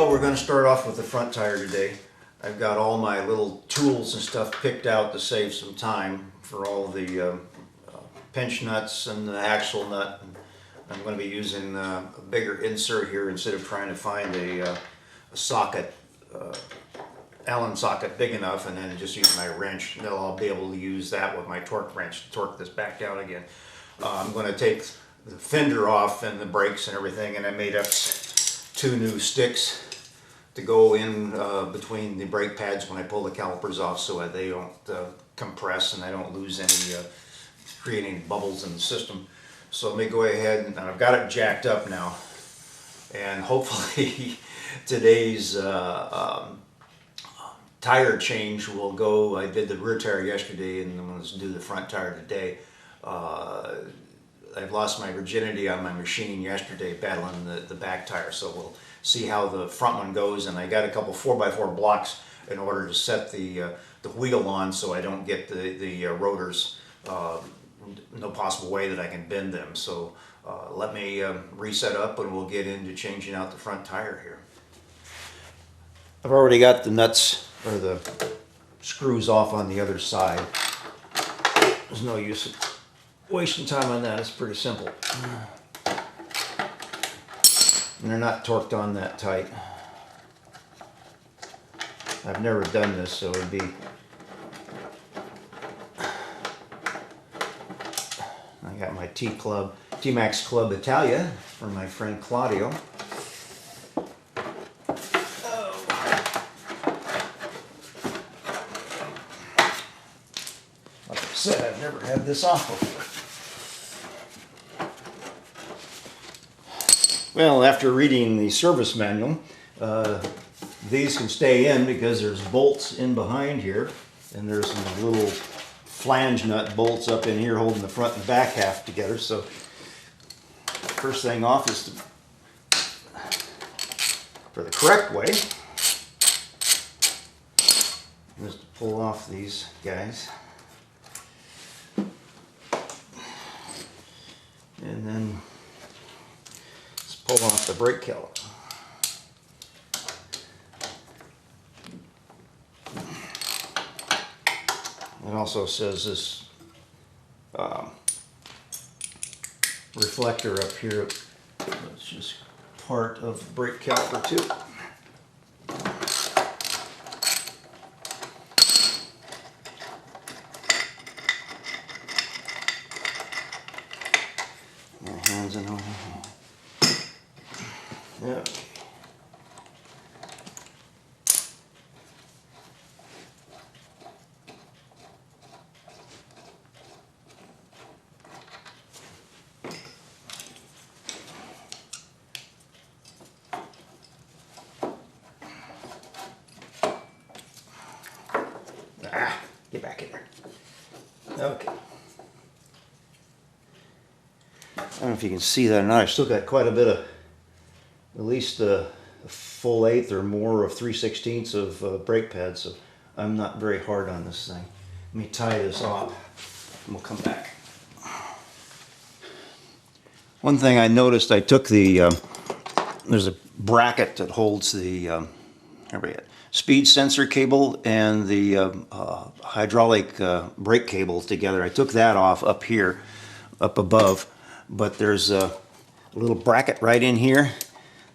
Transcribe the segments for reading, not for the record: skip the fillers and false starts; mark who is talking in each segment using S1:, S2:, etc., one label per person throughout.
S1: Well, we're going to start off with the front tire today. I've got all my little tools and stuff picked out to save some time for all the pinch nuts and the axle nut. I'm going to be using a bigger insert here instead of trying to find a socket, Allen socket big enough, and then just use my wrench. Then I'll be able to use that with my torque wrench to torque this back down again. I'm going to take the fender off and the brakes and everything, and I made up 2 new sticks to go in between the brake pads when I pull the calipers off, so that they don't compress and I don't lose any, create any bubbles in the system. So let me go ahead, and I've got it jacked up now, and hopefully today's tire change will go. I did the rear tire yesterday and I'm going to do the front tire today. I've lost my virginity on my machine yesterday battling the back tire, so we'll see how the front one goes. And I got a couple 4x4 blocks in order to set the wheel on, so I don't get the rotors. No possible way that I can bend them. So let me reset up and we'll get into changing out the front tire here. I've already got the nuts or the screws off on the other side. There's no use wasting time on that. It's pretty simple. And they're not torqued on that tight. I've never done this, so it'd be... I got my T-Max Club Italia from my friend Claudio. Like I said, I've never had this off before. Well, after reading the service manual, these can stay in because there's bolts in behind here, and there's some little flange nut bolts up in here holding the front and back half together. So first thing off is for the correct way is to pull off these guys, and then let's pull off the brake caliper. It also says this reflector up here, it's just part of the brake caliper too. My hands in over here. Yeah. Get back in there. Okay. I don't know if you can see that or not. I've still got quite a bit of, at least a full 1/8 or more of 3/16 of brake pads, so I'm not very hard on this thing. Let me tie this off and we'll come back. One thing I noticed, I took the, there's a bracket that holds the, speed sensor cable and the hydraulic brake cable together. I took that off up here, up above, but there's a little bracket right in here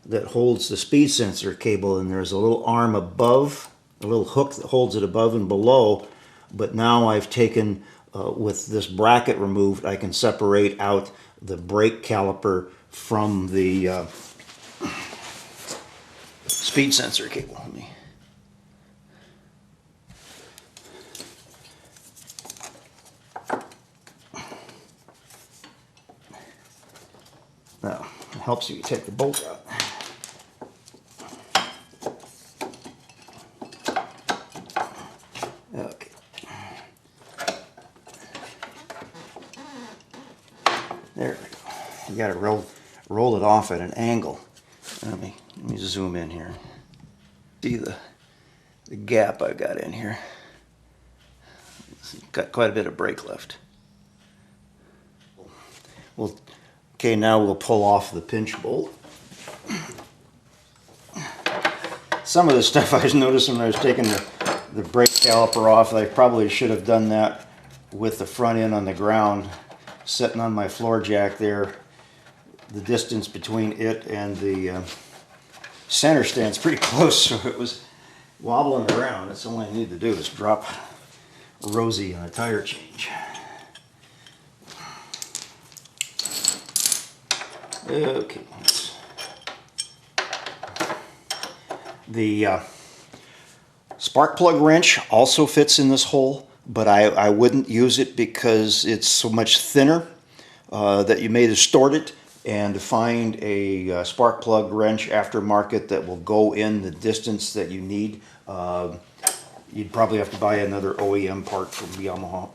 S1: that holds the speed sensor cable, and there's a little arm above, a little hook that holds it above and below. But now I've taken, with this bracket removed, I can separate out the brake caliper from the speed sensor cable. Let me... Now, it helps you take the bolt out. Okay. There we go. You got to roll it off at an angle. Let me zoom in here. See the gap I got in here. It's got quite a bit of brake left. Okay, now we'll pull off the pinch bolt. some of the stuff I was noticing when I was taking the brake caliper off, I probably should have done that with the front end on the ground, sitting on my floor jack there. The distance between it and the center stand's pretty close, so it was wobbling around. That's all I need to do is drop Rosie on a tire change. Okay. The spark plug wrench also fits in this hole, but I wouldn't use it because it's so much thinner that you may distort it. And to find a spark plug wrench aftermarket that will go in the distance that you need, you'd probably have to buy another OEM part from Yamaha.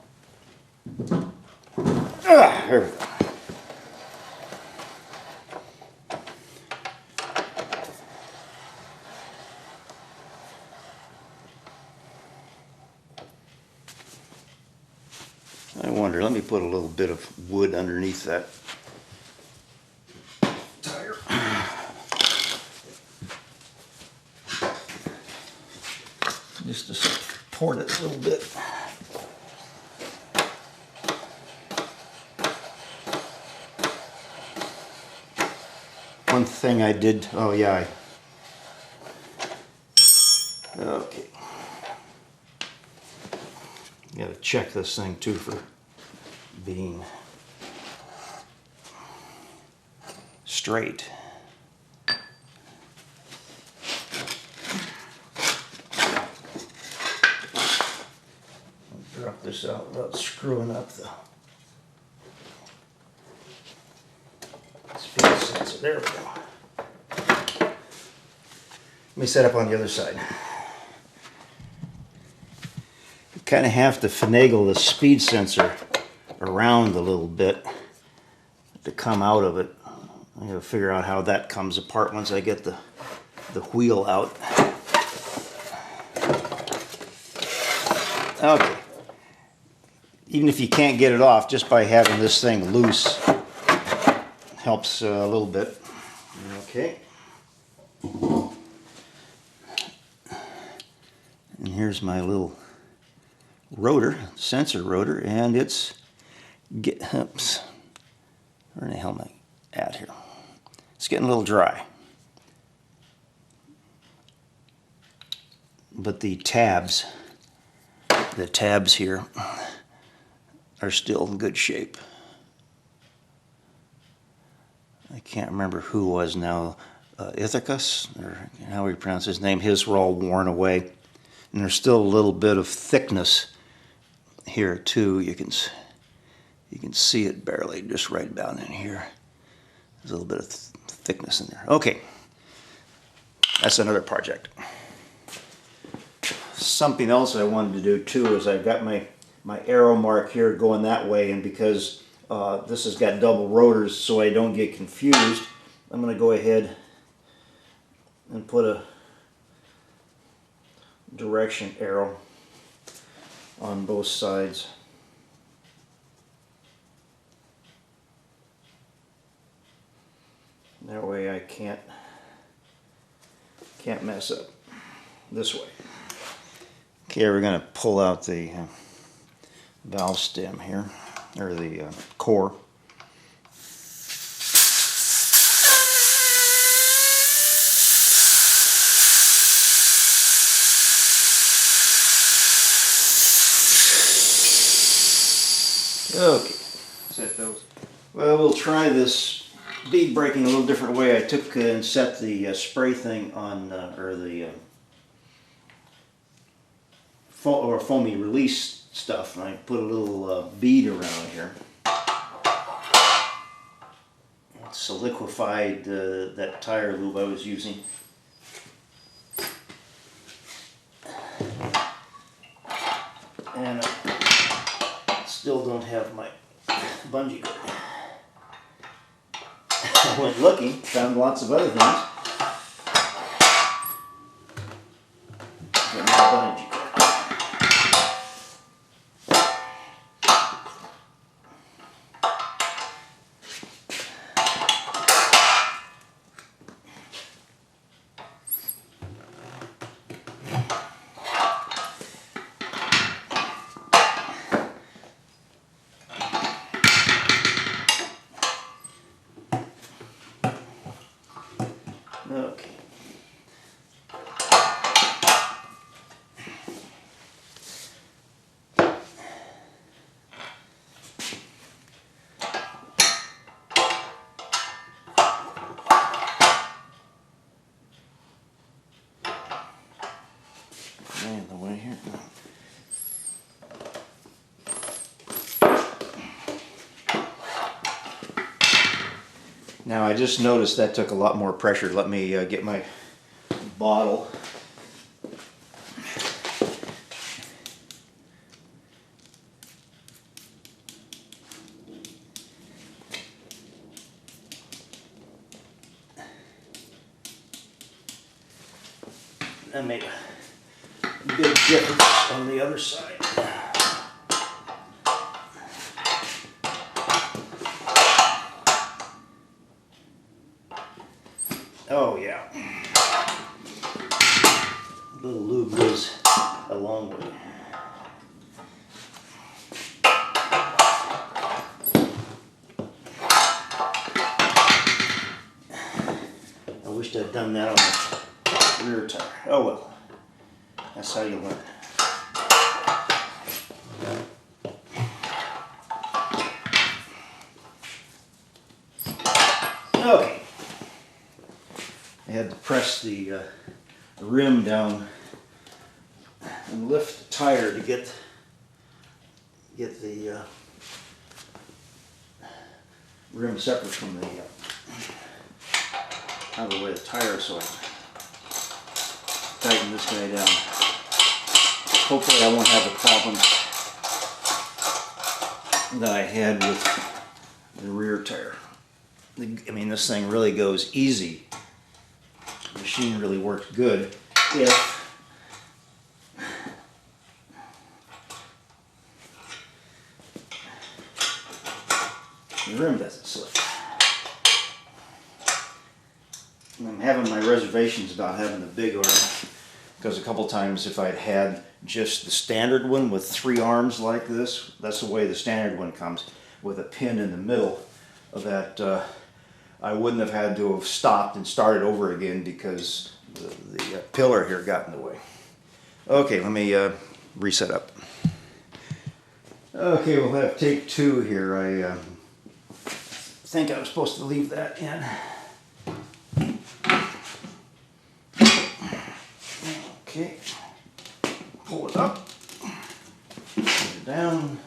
S1: There we go. I wonder, let me put a little bit of wood underneath that tire. Just to support it a little bit. One thing I did, oh yeah, okay. You gotta check this thing too for being straight. I'll drop this out without screwing up the speed sensor. There we go. Let me set up on the other side. Kind of have to finagle the speed sensor around a little bit to come out of it. I gotta figure out how that comes apart once I get the wheel out. Okay. Even if you can't get it off, just by having this thing loose helps a little bit. Okay. And here's my little rotor, sensor rotor, and it's oops, where the hell am I at here? It's getting a little dry, but the tabs here are still in good shape. I can't remember who was now, Ithacus, or how we pronounce his name. His were all worn away, and there's still a little bit of thickness here too. You can see it barely, just right down in here. There's a little bit of thickness in there. Okay, that's another project. Something else I wanted to do too is I've got my arrow mark here going that way, and because this has got double rotors, so I don't get confused, I'm going to go ahead and put a direction arrow on both sides. That way I can't mess up this way. Okay, we're going to pull out the valve stem here, or the core. Okay, set those. Well, we'll try this bead breaking a little different way. I took and set the spray thing on, or the foamy release stuff, and I put a little bead around here. It's liquefied that tire lube I was using. And still don't have my bungee cord. I went looking, found lots of other things. Got my bungee cord. Okay. In the way here. Now I just noticed that took a lot more pressure. Let me get my bottle. That made a big difference on the other side. Oh yeah. A little lube goes a long way. I wished I'd done that on the rear tire. Oh well. That's how you learn. Okay. I had to press the rim down and lift the tire to get the rim separate from the out of the way of the tire, so I tighten this guy down. Hopefully I won't have the problems that I had with the rear tire. I mean, this thing really goes easy. The machine really works good if the rim doesn't slip. I'm having my reservations about having the big arm, because a couple times if I'd had just the standard one with 3 arms like this, that's the way the standard one comes, with a pin in the middle of that, I wouldn't have had to have stopped and started over again because the pillar here got in the way. Okay, let me reset up. Okay, we'll have take 2 here. I think I was supposed to leave that in. Okay, pull it up, put it down,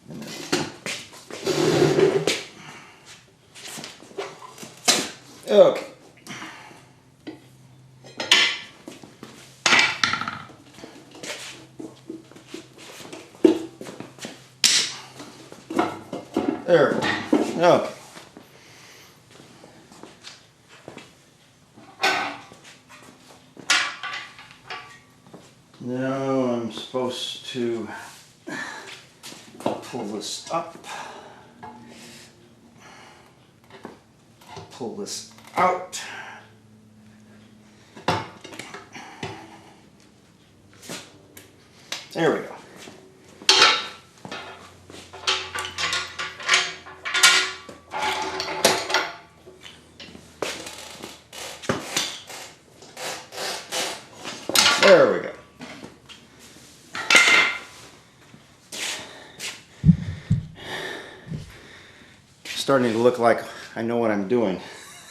S1: and then, okay. There we go. Okay. Now I'm supposed to pull this up, pull this out. There we go. There we go. Starting to look like I know what I'm doing.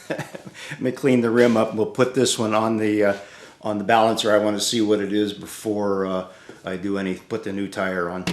S1: Let me clean the rim up. We'll put this one on the balancer. I want to see what it is before I do put the new tire on.